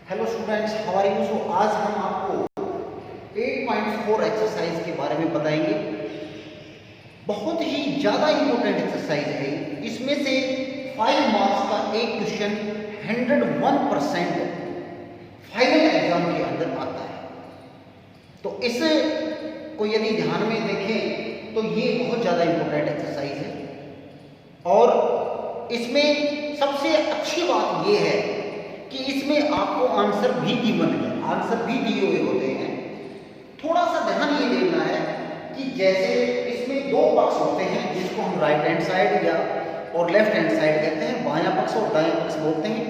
Hello students, how are you. So आज हम आपको 8.4 एक्सरसाइज के बारे में बताएंगे। बहुत ही ज़्यादा इम्पोर्टेंट एक्सरसाइज है। इसमें से 5 मार्क्स का एक क्वेश्चन 101% फाइनल एग्जाम के अंदर आता है। तो इस को यदि ध्यान में देखें तो ये बहुत ज़्यादा इम्पोर्टेंट एक्सरसाइज है। और इसमें सबसे अच्छी बात ये है कि इसमें आपको आंसर भी गिवन है, आंसर भी दिए हुए होते हैं। थोड़ा सा ध्यान ये देना है कि जैसे इसमें दो पक्ष होते हैं जिसको हम राइट हैंड साइड या और लेफ्ट हैंड साइड कहते हैं, बायां पक्ष और दायां पक्ष बोलते हैं।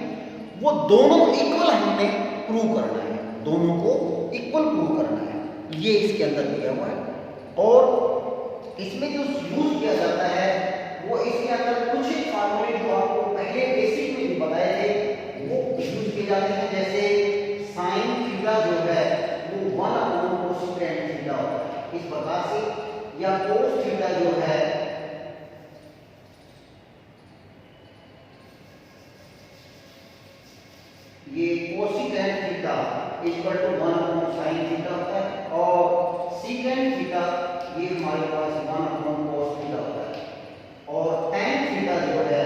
वो दोनों इक्वल हमने प्रूव करना है, दोनों को इक्वल प्रूव करना है, ये इसके अंदर दिया हुआ है। और इसमें जो यूज किया जाता है वो इसके अंदर कुछ फार्मूले जो आपको पहले बेसिक में भी बताए थे वो यूज किए जाते हैं। जैसे साइन थीटा जो है वो 1/cosecant थीटा होता है इस प्रकार से, या cos थीटा जो है ये cosecant theta equal to 1/sin theta होता है, और secant थीटा ये हमारे पास 1/cos थीटा होता है, और tan थीटा जो है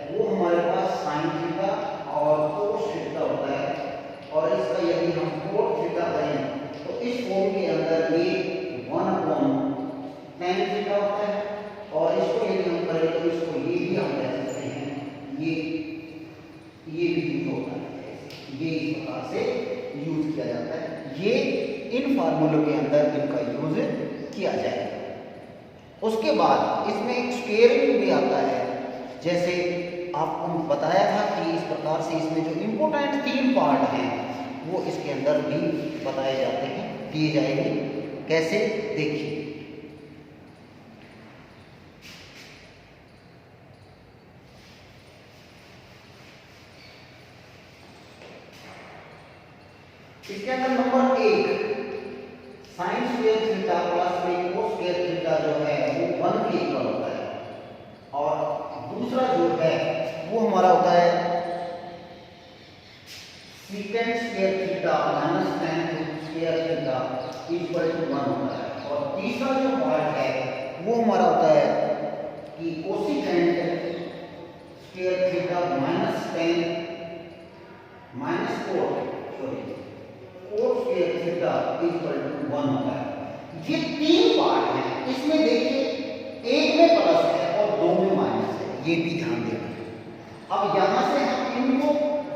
वो हमारे पास sin थीटा और cos थीटा होता है। और इसका यदि हम cot थीटा करें तो इस फॉर्म के अंदर ये 1/tan थीटा होता है, और इसको यदि हम करें तो इसको ये भी हम कह सकते हैं, ये भी यूज होता है, ये इस प्रकार से यूज किया जाता है। ये इन फार्मूलों के अंदर इनका यूज किया जाएगा। उसके बाद इसमें स्क्वायरिंग भी आता है। जैसे आपको बताया था कि इस प्रकार से इसमें जो इम्पोर्टेंट 3 पार्ट हैं वो इसके अंदर भी बताए जाते हैं, दिए जाएंगे। कैसे, देखिए। इसके अंदर number 1 sine square theta plus में कोस स्क्वायर थीटा जो है वो 1 के इक्वल होता है। और दूसरा जो है वो हमारा होता है secant square theta minus tan square theta equal to 1 होता है। और तीसरा जो पार्ट है वो हमारा होता है कि cosecant square theta minus tan minus cot square theta equal to 1 होता है। ये 3 पार्ट हैं। इसमें देखिए एक में प्लस है और 2 में माइनस है, ये भी ध्यान देना। अब यहां से हम इनको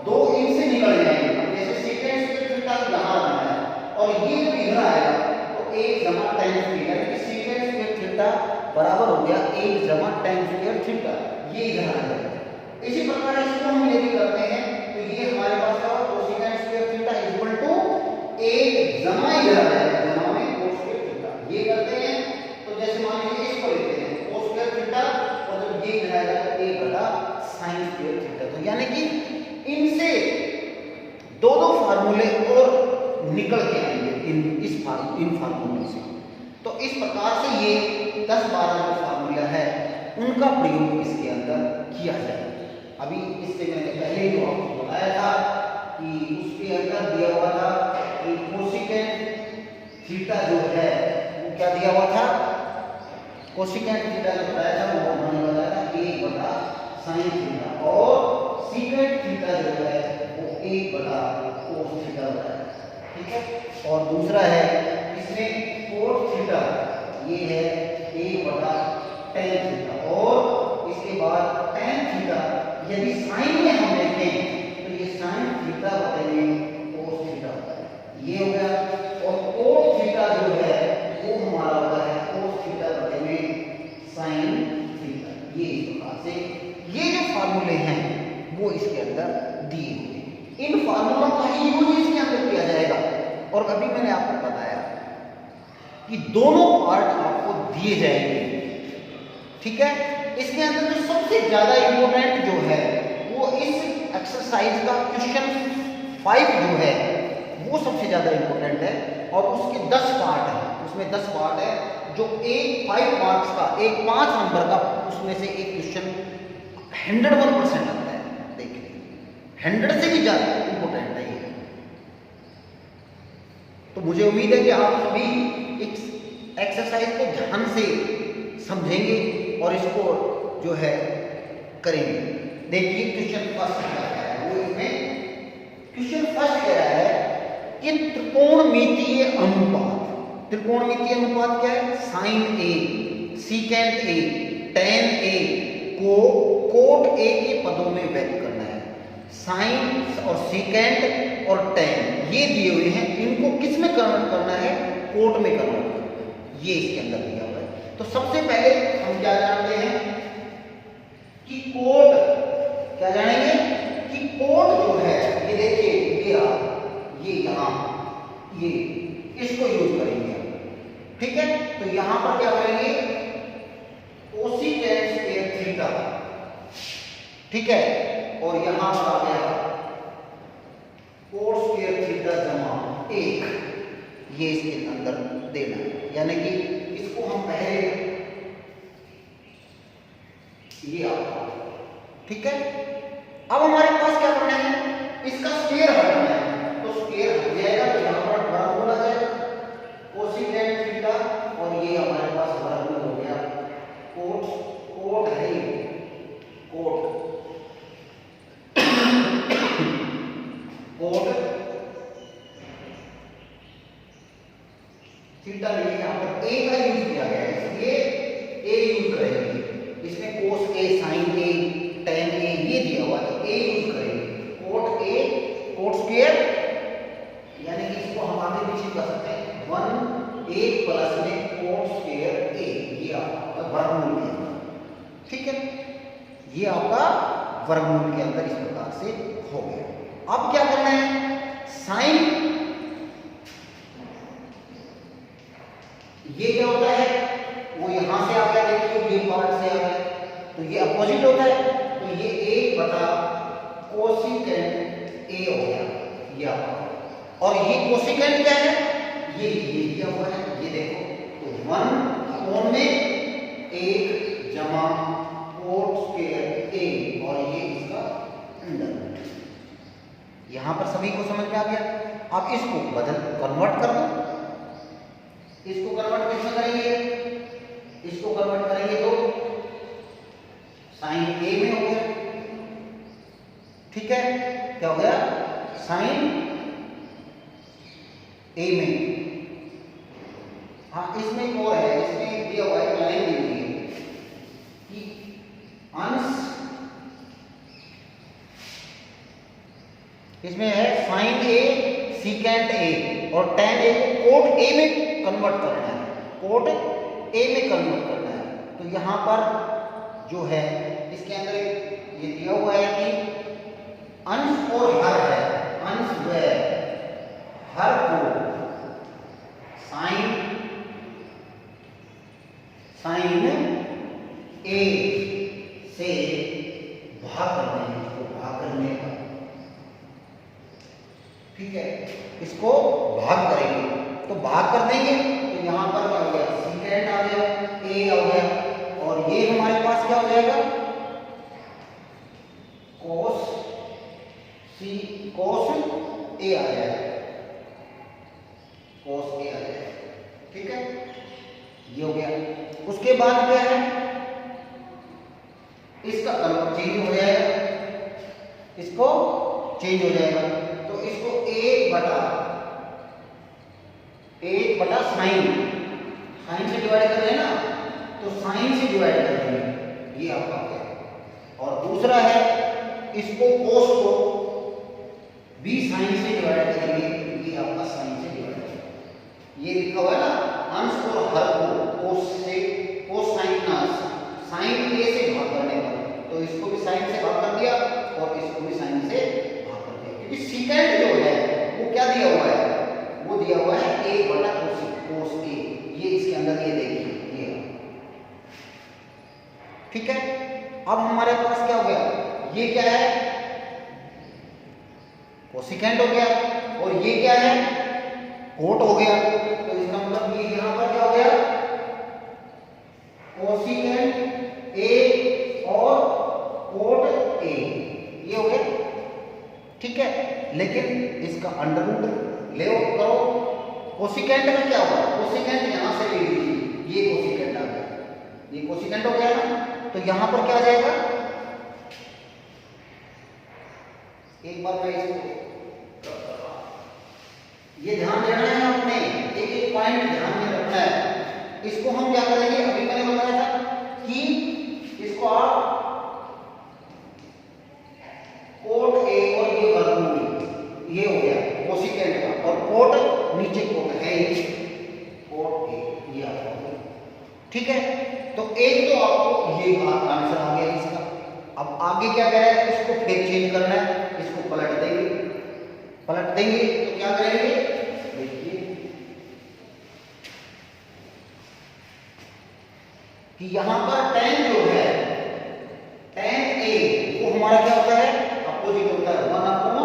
दो इनसे निकल जाएंगे। जैसे सेकेंड स्क्वायर थीटा यहां आ रहा है और ये जब इधर आएगा तो 1 जमा tan थीटा, यानी सेकेंड स्क्वायर थीटा बराबर हो गया 1 जमा tan स्क्वायर थीटा, ये इधर आ जाएगा। इसी प्रकार इसको हम यदि करते हैं तो ये हमारे पास क्या होगा, cosecant square theta equal to 1 जमा इधर आ जाएगा, जमा में cos स्क्वायर थीटा। ये करते हैं तो जैसे मान लीजिए इसको लेते हैं cos स्क्वायर थीटा, और जब ये इधर आएगा तो 1/sin स्क्वायर थीटा। तो यानी कि इनसे दो फार्मूले और निकल के आएंगे इन फार्मूलों से। तो इस प्रकार से ये 10-12 जो फार्मूला है उनका प्रयोग इसके अंदर किया जाए। अभी इससे मैंने पहले जो आपको बताया था कि उसके अंदर दिया हुआ था कि कोसिकेंट थीटा जो है वो क्या दिया हुआ था, कोसिकेंट थीटा जो बताया था वो हमने बताया था 1/sin थीटा, और सीकेंट थीटा जो है वो 1/cos थीटा होता है, ठीक है। और दूसरा है इसमें cot थीटा, ये है 1/tan थीटा, और इसके बाद tan थीटा यदि साइन में हम देखें तो ये sin थीटा बटे cos थीटा होता है, ये हो गया। और cot थीटा जो है वो हमारा होता है cos थीटा बटे sin थीटा। ये इस प्रकार से ये जो फार्मूले हैं वो इसके अंदर दिए हुए हैं। इन फार्मूलों का ही यूज इसके अंदर किया जाएगा। और अभी मैंने आपको बताया कि दोनों पार्ट आपको दिए जाएंगे, ठीक है। इसके अंदर जो सबसे ज्यादा इंपॉर्टेंट जो है वो इस एक्सरसाइज का क्वेश्चन 5 जो है वो सबसे ज्यादा इंपॉर्टेंट है। और उसके 10 पार्ट है, उसमें 10 पार्ट है जो 5 मार्क्स का 5 नंबर का उसमें से एक क्वेश्चन 101% आता है। देखिए 100 से भी ज्यादा इंपॉर्टेंट है ये। तो मुझे उम्मीद है कि आप सभी इस एक्सरसाइज को ध्यान से समझेंगे और इसको जो है करेंगे। देखिए क्वेश्चन फर्स्ट क्या है, वो इसमें क्वेश्चन फर्स्ट कह रहा है कि त्रिकोणमितीय अनुपात। त्रिकोणमितीय अनुपात क्या है? Sine A, secant A, tan A को कोट ए के पदों में व्यक्त करना है। साइन और सीकेंट और टेन ये दिए हुए हैं, इनको किस में कन्वर्ट करना है? कोट में कन्वर्ट करना है। ये इसके अंदर दिया हुआ है। तो सबसे पहले हम क्या जानते हैं कि कोट, क्या जानेंगे कि कोट जो है, ये देखिए ये यहां, ये इसको यूज करेंगे, ठीक है। तो यहां पर क्या करेंगे? कोसिकेंट स्क्वायर थीटा, ठीक है, और यहां पर आ गया कोट स्क्वायर थीटा जमा 1, ये इसके अंदर देना है। यानी कि इसको हम पहले ये आपका, ठीक है। अब हमारे पास क्या करना है? इसका स्क्वायर हटाना है। तो स्क्वायर हट जाएगा तो यहां पर वर्गमूल आ जाएगा कोसिकेंट थीटा, और ये हमारे पास वर्गमूल हो गया कोट है कोट थीटा नहीं, यहां पर ए का यूज किया गया है, इसलिए ए यूज करेंगे। इसमें कोस ए, साइन ए, टेन ए ये दिया हुआ है, ए यूज करेंगे। कोट ए, कोट स्क्वायर, यानी कि इसको हम आगे पीछे कर सकते हैं 1 ए प्लस में कोट स्क्वायर ए, ये आपका वर्गमूल के अंदर, ठीक है। ये आपका वर्गमूल के अंदर इस प्रकार से हो गया। अब क्या करना है? साइन, ये क्या होता है? वो यहां से आ गया, देखिए ये पार्ट से आ गया, तो ये अपोजिट होता है, तो ये 1 बटा कोसिकेंट ए हो गया, ये आपका। और ये कोसिकेंट क्या है? ये दिया हुआ है, ये देखो, तो 1 कोण में 1 जमा कोट स्क्वायर ए, और ये इसका अंडर। यहां पर सभी को समझ में आ गया। अब इसको कन्वर्ट कर दो। इसको कन्वर्ट किसमें करेंगे? इसको कन्वर्ट करेंगे तो साइन ए में हो गया, ठीक है। क्या हो गया? साइन ए में। हाँ, इसमें एक और है, इसमें दिया हुआ है, लाइन दी हुई है कि अंश, इसमें है साइन ए, सीकेंट ए और टेन ए को कोट ए में कन्वर्ट करना है, कोट ए में कन्वर्ट करना है। तो यहां पर जो है इसके अंदर ये दिया हुआ है कि अंश और हर है, अंश व हर को साइन ए से भाग करना है, इसको भाग करने का, ठीक है। इसको भाग करेंगे तो भाग कर देंगे, तो यहां पर क्या हो गया? सीकेंट आ गया, ए आ गया, और ये हमारे पास क्या हो जाएगा? कोस ए आ जाएगा, कोस ए आ जाएगा, ठीक है। ये हो गया। उसके बाद क्या है? इसका कलर चेंज हो जाएगा, इसको चेंज हो जाएगा, तो इसको 1 बटा साइन से डिवाइड कर रहे हैं ना, तो साइन से डिवाइड कर देंगे, ये आपका क्या। और दूसरा है, इसको कोस को भी साइन से डिवाइड करेंगे, ये आपका साइन से डिवाइड करेंगे। ये लिखा हुआ है ना, अंश और हर को कोस साइन ए से भाग करने पर, तो इसको भी साइन से भाग कर दिया और इसको भी साइन से भाग कर दिया, क्योंकि सीकेंट जो है वो क्या दिया हुआ है? वो दिया हुआ है 1 बटा कोस ए, ये इसके अंदर ये देखिए, ये, ठीक है। अब हमारे पास क्या हो गया? ये क्या है? कोसिकेंट हो गया, और ये क्या है? कोट हो गया। तो इसका मतलब ये यहां पर क्या हो गया? कोसिकेंट ए और कोट ए, ये हो गया, ठीक है। लेकिन इसका अंडर रूट ले करो, कोसिकेंट का क्या होगा, कोसिकेंट यहां से ले लीजिए, ये कोसिकेंट आ गया, ये कोसिकेंट हो गया ना, तो यहां पर क्या आ जाएगा, एक बार मैं इसको ये ध्यान देना है आपने, एक एक पॉइंट ध्यान में रखना है। इसको हम क्या करेंगे, अभी मैंने बताया था कि इसको आप कोट ए और ये वर्गमूल, ये हो गया कोसिकेंट का, और कोट नीचे कोट है कोट ए, ये आपको ठीक है। तो एक तो आपको ये आंसर आ गया इसका। अब आगे क्या करें, इसको फिर चेंज करना है, इसको पलट देंगे, पलट देंगे तो क्या करेंगे, देखिए कि यहां पर tan जो है, tan a वो हमारा क्या होता है, अपोजिट होता है 1/cot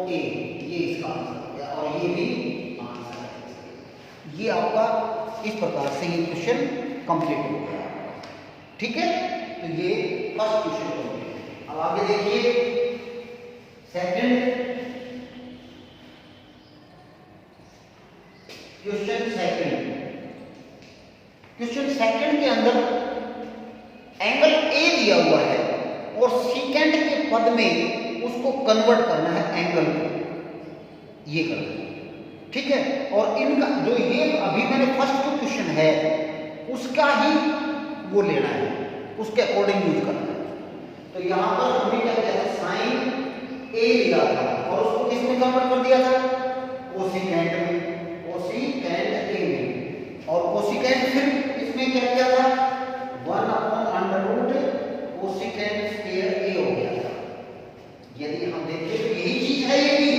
a, ये इसका आंसर है, और ये भी आंसर है। ये आपका इस प्रकार से ये क्वेश्चन कंप्लीट हो गया, ठीक है। तो ये फर्स्ट क्वेश्चन कंप्लीट। अब आगे देखिए सेकंड क्वेश्चन, क्वेश्चन सेकंड के अंदर एंगल ए दिया हुआ है और सीकेंट के पद में उसको कन्वर्ट करना है एंगल को, ये करना है, ठीक है। और इनका जो ये अभी मैंने फर्स्ट जो क्वेश्चन है उसका ही वो लेना है, उसके अकॉर्डिंग यूज करना है। तो यहां पर हमने क्या किया था, साइन ए लिया था और उसको किसमें कन्वर्ट कर दिया था, कोसिकेंट में, कोसिकेंट ए में, और कोसिकेंट फिर इसमें क्या किया था, 1/√, कोसिकेंट स्क्वायर ए हो गया था। यदि हम देखें तो यही चीज है, ये भी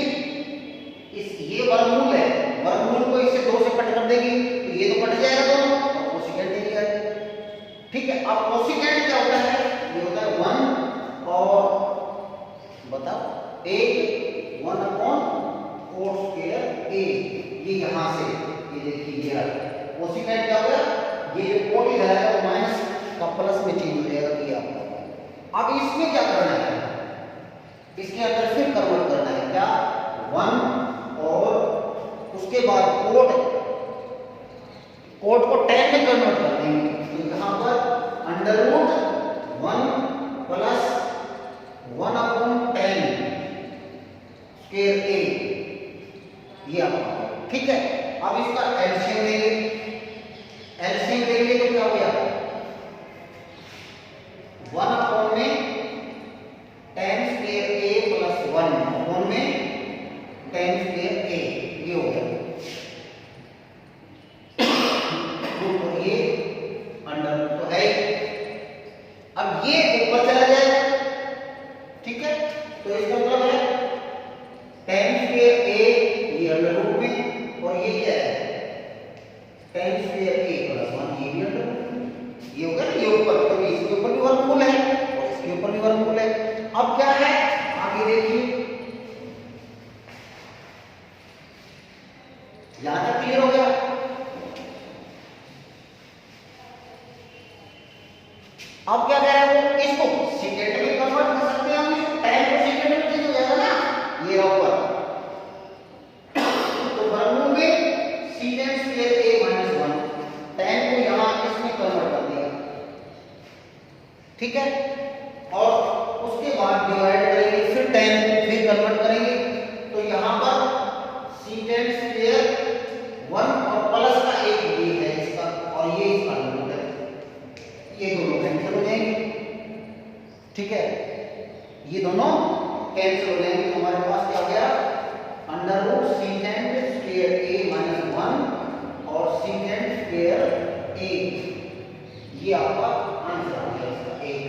ये वर्गमूल है, वर्गमूल को इससे 2 से कट कर देगी तो ये तो कट जाएगा दोनों, और कोसिकेंट ए लिया है, ठीक है। अब कोसिकेंट क्या होता है, ये होता है 1 और बताओ एक 1/cot स्क्वायर ए, ये यहां से ये देखिए ये कोसिकेंट क्या होगा, ये जो कोट इधर है वो माइनस का प्लस में चेंज हो जाएगा, ये आपका। अब इसमें क्या करना है, इसके अंदर फिर कन्वर्ट करना है क्या, 1 और उसके बाद कोट को tan में कन्वर्ट कर देंगे, तो यहां पर √1 प्लस 1/tan स्क्वायर ए, ये आपका, ठीक है। अब इसका एलसीएम लेंगे, एलसीएम लेंगे तो क्या हो गया, 1 में tan स्क्वायर ए प्लस 1 में tan स्क्वायर ए, ये हो गया, तो ये अंडर तो है। अब ये ऊपर चला जाएगा, ठीक है। तो इसका मतलब है tan स्क्वायर ए ये अंडर में, और ये क्या है tan स्क्वायर ए प्लस 1, ये भी अंडर, ये होगा ना, ये ऊपर, तो इसके ऊपर भी वर्गमूल है और इसके ऊपर भी वर्गमूल है। अब क्या है, आगे देखिए, यहां तक क्लियर हो गया। अब क्या कह रहा है वो, इसको सीकेंट में कन्वर्ट कर सकते हैं हम, tan को सीकेंट में चेंज हो जाएगा ना, ये रहा ऊपर, तो वर्गमूल में सीकेंट स्क्वायर ए माइनस 1, tan को यहां इसमें कन्वर्ट कर दिया, ठीक है। और उसके बाद डिवाइड करेंगे, फिर tan फिर कन्वर्ट करेंगे, तो यहां पर सीकेंट स्क्वायर 1 और प्लस का एक ये है इसका, और ये इसका रूट है, ये दोनों कैंसिल हो जाएंगे, ठीक है। ये दोनों कैंसिल हो जाएंगे, तो हमारे पास क्या हो गया, अंडर सीकेंट स्क्वायर ए माइनस 1 और सीकेंट स्क्वायर ए, ये आपका आंसर आ गया इसका एक,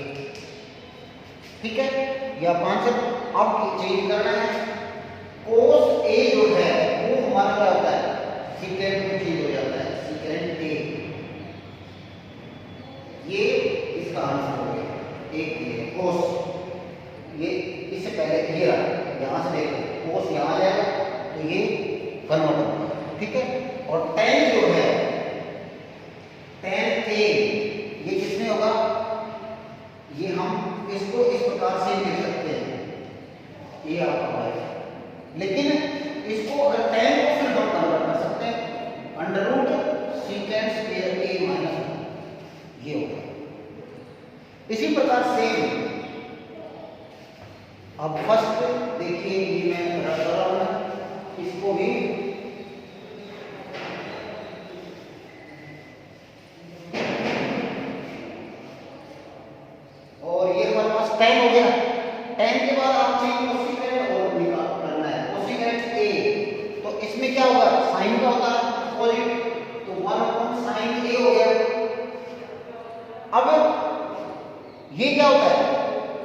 ठीक है। ये आपका आंसर। अब चेंज करना है, कोस ए जो है वो हमारा क्या होता है, सीकेंट में चेंज हो जाता है, सीकेंट ए, ये इसका आंसर हो गया एक, ये कोस, ये इससे पहले ये रहा, यहां से देखो कोस यहां आ जाएगा तो ये कन्वर्ट होगा, ठीक है। और tan जो है, tan a ये किसमें होगा, ये हम इसको इस प्रकार से लिख सकते हैं, ये आपका है, लेकिन इसको अगर tan को फिर हम कन्वर्ट कर सकते हैं अंडर रूट सीकेंट स्क्वायर ए माइनस 1 ये होगा। इसी प्रकार से अब फर्स्ट देखिए, ये मैं रख रहा हूं इसको भी, और ये हमारे पास tan हो गया। tan के बाद आप चाहिए कोसेकेंट और निकाल करना है, कोसेकेंट a, तो इसमें क्या होगा, साइन का होता है अपोजिट, तो 1/sin a हो गया। अब ये क्या होता है,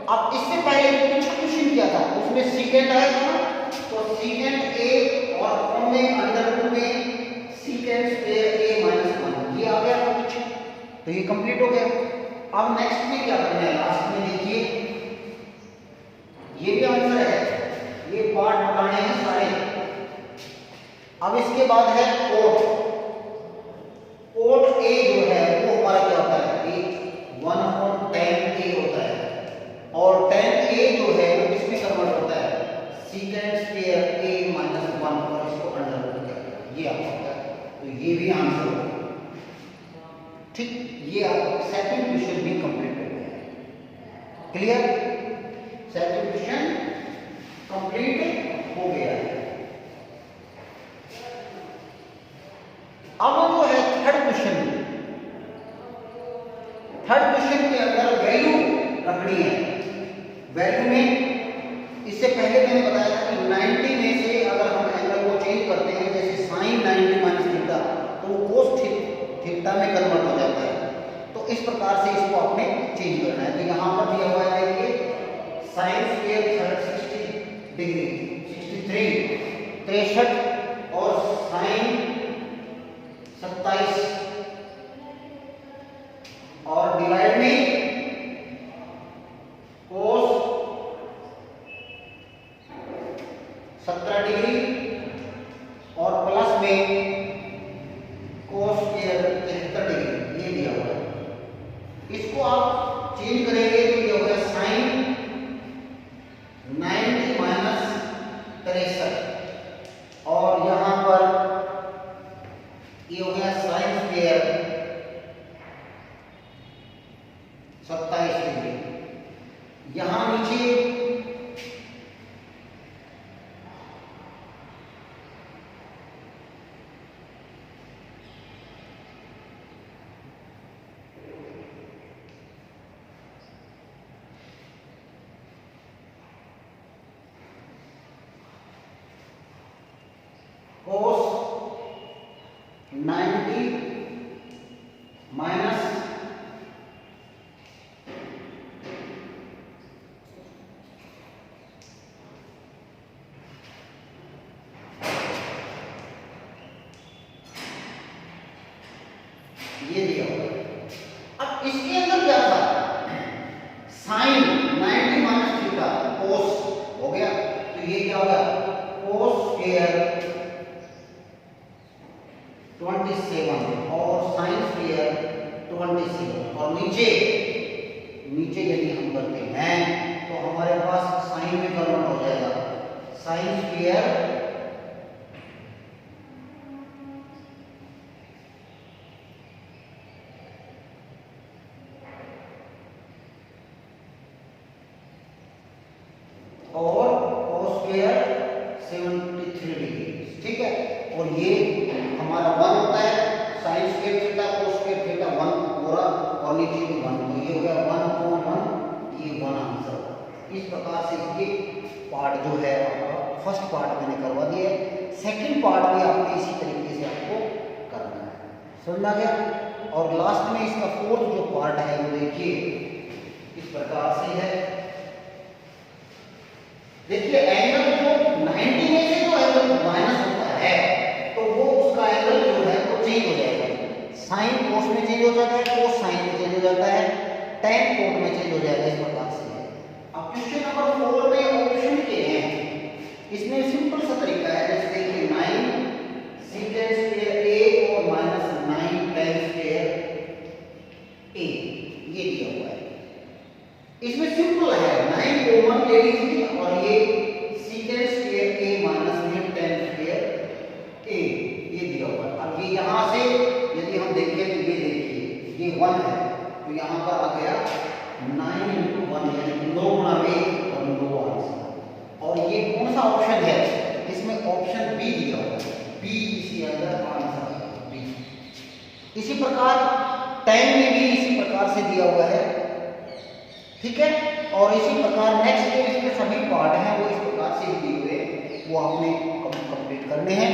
अब इससे पहले कुछ क्वेश्चन किया था उसमें सीकेंट आया था ना, तो सीकेंट a और फॉर्म में अंडर रूट में सीकेंट स्क्वायर a माइनस 1 ये आ गया था कुछ, तो ये कंप्लीट हो गया। अब नेक्स्ट में क्या करना है, लास्ट में देखिए ये भी आंसर है, ये पार्ट बताने हैं सारे। अब इसके बाद है कोट, कोट a जो है वो हमारा क्या होता है, 1/tan a होता है, और tan a जो है वो किसमें कन्वर्ट होता है, सीकेंट स्क्वायर a माइनस 1, और इसको अंडर रूट किया, ये आपका होता है, तो ये भी आंसर होगा। ठीक, ये आप सेकंड क्वेश्चन भी कंप्लीट हो गया है। क्लियर, सेकंड क्वेश्चन कंप्लीट हो गया है। अब जो है थर्ड क्वेश्चन, थर्ड क्वेश्चन के अंदर वैल्यू रखनी है। वैल्यू में इससे पहले मैंने बताया था कि 90 में से अगर हम एंगल को चेंज करते हैं, जैसे sin 90 माइनस थीटा, तो वो cos थीटा में कन्वर्ट हो जाता है। तो इस प्रकार से इसको आपने चेंज करना है। तो यहाँ पर दिया हुआ है कि sin स्क्वायर 60 डिग्री 63 और sin 27 और डिवाइड में cos 17 डिग्री और प्लस में cos स्क्वायर 73 डिग्री, ये दिया हुआ है। इसको आप चेंज करेंगे तो ये हो गया sin 90 माइनस 63 और यहां पर ये हो गया sin स्क्वायर 27 डिग्री। यहां नीचे cos 90 माइनस ये दिया हुआ है। अब इसके अंदर क्या था, sin 90 माइनस थीटा cos हो गया, तो ये क्या हो गया, cos स्क्वायर 27 और sin स्क्वायर 27, और नीचे यदि हम करते हैं तो हमारे पास sin में कन्वर्ट हो जाएगा, sin स्क्वायर और cos स्क्वायर 73 डिग्री। ठीक है, और ये हमारा 1 होता है, sin square theta cos square theta 1 पूरा, और नीचे भी 1, तो ये हो गया 1/1, ये 1 आंसर। इस प्रकार से ये पार्ट जो है आपका फर्स्ट पार्ट मैंने करवा दिया है, सेकंड पार्ट भी आपने इसी तरीके से आपको करना है, समझ में आ गया। और लास्ट में इसका फोर्थ जो पार्ट है वो देखिए इस प्रकार से है। देखिए एंगल जो 90 में से जो एंगल माइनस होता है तो वो उसका एंगल जो है वो चेंज हो जाएगा, साइन कोस में चेंज हो जाता है, कोस साइन में चेंज हो जाता है, tan कोट में चेंज हो जाएगा, इस प्रकार से है। अब क्वेश्चन नंबर 4 में ऑप्शन के हैं, इसमें सिंपल सा तरीका है, जैसे देखिए 9 सीकेंट स्क्वायर a और माइनस 9 tan स्क्वायर a, ये दिया हुआ है। इसमें सिंपल है, 9 कॉमन ले लीजिए और ये secant square a minus tan square a, ये दिया हुआ है। अब ये यहां इसी प्रकार टाइम में भी इसी प्रकार से दिया हुआ है, ठीक है। और इसी प्रकार नेक्स्ट जो इसके सभी पार्ट हैं वो इस प्रकार से दिए हुए, वो आपने कंप्लीट करने हैं।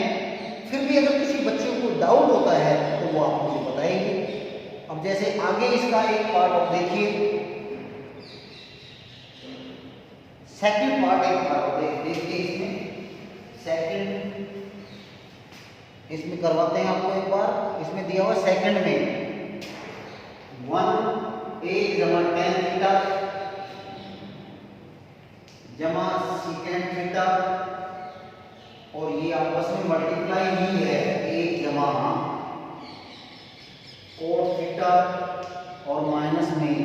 फिर भी अगर किसी बच्चे को डाउट होता है तो वो आप मुझे बताएंगे। अब जैसे आगे इसका एक पार्ट आप देखिए, सेकंड पार्ट एक पार्ट देखिए, इसमें सेकंड इसमें करवाते हैं आपको एक बार। इसमें दिया हुआ सेकंड में 1 जमा tan थीटा जमा secant थीटा, और ये आपस में मल्टीप्लाई ही है 1 जमा cos थीटा और माइनस में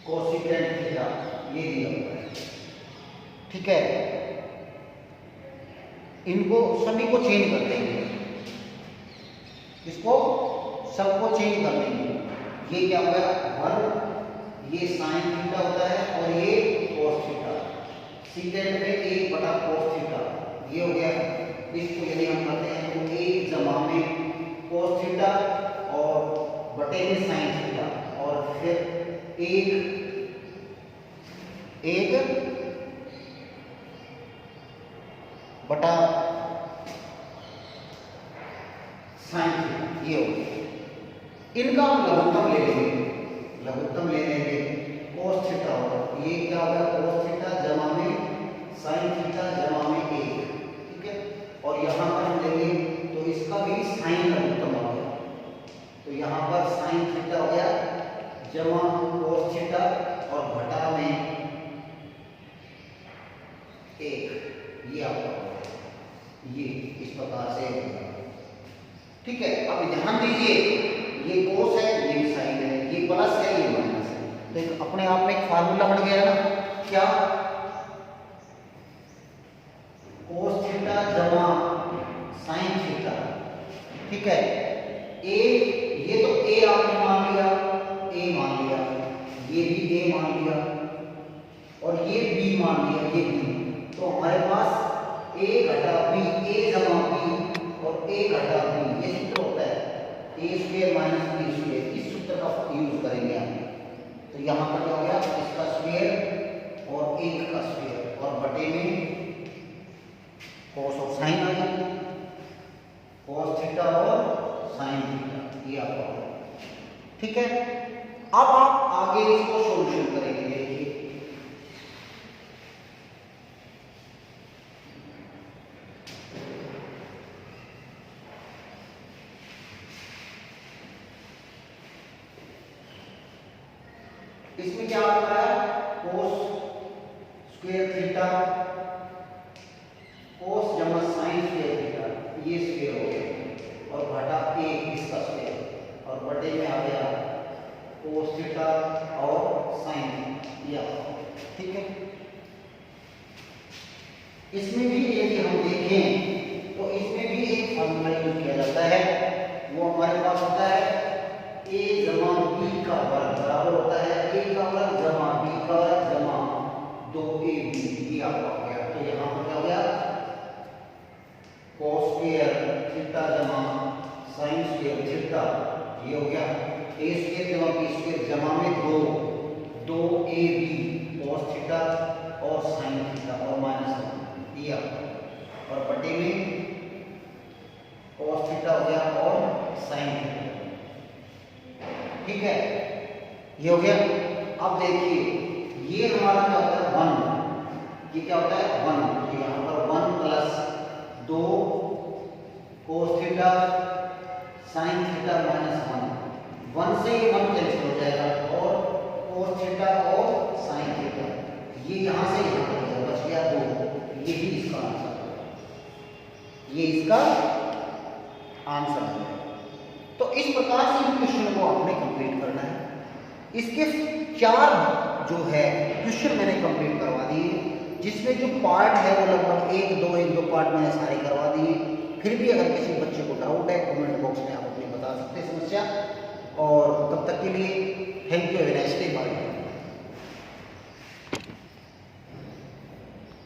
cosecant थीटा, ये दिया हुआ है, ठीक है। इनको सभी को चेंज कर देंगे, इसको सबको चेंज कर देंगे। ये क्या होगा 1, ये साइन थीटा होता है और ये cos थीटा, सीकेंड में 1 बटा cos थीटा, ये हो गया। इसको यदि हम करते हैं तो 1 जमा में cos थीटा और बटे में साइन थीटा, और फिर 1 बटा साइन थीटा, ये हो गया। इनका हम लघुत्तम ले लेंगे, cos थीटा होगा, ये क्या होगा cos थीटा जमा में साइन थीटा जमा में 1, ठीक है। और यहाँ पर हम लेंगे तो इसका भी साइन लघुत्तम हो गया, तो यहाँ पर साइन थीटा हो गया जमा cos थीटा और घटा में 1, ये आपका ये इस प्रकार से, ठीक है। अब ध्यान दीजिए, ये cos है, ये भी साइन है, ये प्लस है, ये माइनस है, तो एक अपने आप में एक फार्मूला बन गया ना, क्या cos थीटा जमा साइन थीटा, ठीक है। ये तो a आपने मान लिया, ये भी a मान लिया, और ये b मान लिया, ये b, तो हमारे पास a घटा b, a जमा b और a घटा b, ये सूत्र होता है a square minus b square, इस सूत्र का यूज करेंगे हम। तो यहाँ पर क्या हो गया, इसका स्क्वायर और 1 का स्क्वायर और बटे में cos और साइन आ गया, cos थीटा और साइन थीटा, ये आपका होगा, ठीक है। अब आप आगे इसको सॉल्यूशन करेंगे, देखिए इसमें क्या आता है, cos स्क्वायर थीटा, cos जमा साइन स्क्वायर थीटा, ये स्क्वायर हो गया और घटा 1 इसका स्क्वायर और बटे में आ गया cos थीटा और साइन, ये ठीक है। इसमें भी यदि हम देखें तो इसमें भी एक फॉर्मूला यूज किया जाता है, वो हमारे पास होता है a जमा b का वर्ग बराबर होता है a का वर्ग जमा b का वर्ग जमा 2ab, ये आपका हो गया। तो यहाँ पर क्या हो गया, cos स्क्वायर थीटा जमा साइन स्क्वायर थीटा, ये हो गया a स्क्वायर जमा b स्क्वायर जमा में 2ab cos थीटा और साइन थीटा और माइनस 1 दिया, और बटे में cos थीटा हो गया और साइन थीटा, ठीक है, ये हो गया। अब देखिए ये हमारा क्या होता है 1, ये क्या होता है 1, तो यहाँ पर 1 plus 2 cos theta sine theta minus 1 से ये 1 कैंसिल हो जाएगा और cos थीटा और साइन थीटा, ये यहाँ से यहाँ हो जाएगा, बच गया 2, ये भी इसका आंसर है, ये इसका आंसर है। तो इस प्रकार से क्वेश्चन को आपने कंप्लीट करना है। इसके 4 जो है क्वेश्चन मैंने कंप्लीट करवा दिए, जिसमें जो पार्ट है वो लगभग 1-2 पार्ट मैंने सारे करवा दिए। फिर भी अगर किसी बच्चे को डाउट है कमेंट बॉक्स में आप अपनी बता सकते हैं समस्या, और तब तक के लिए thank you, have a nice day, bye.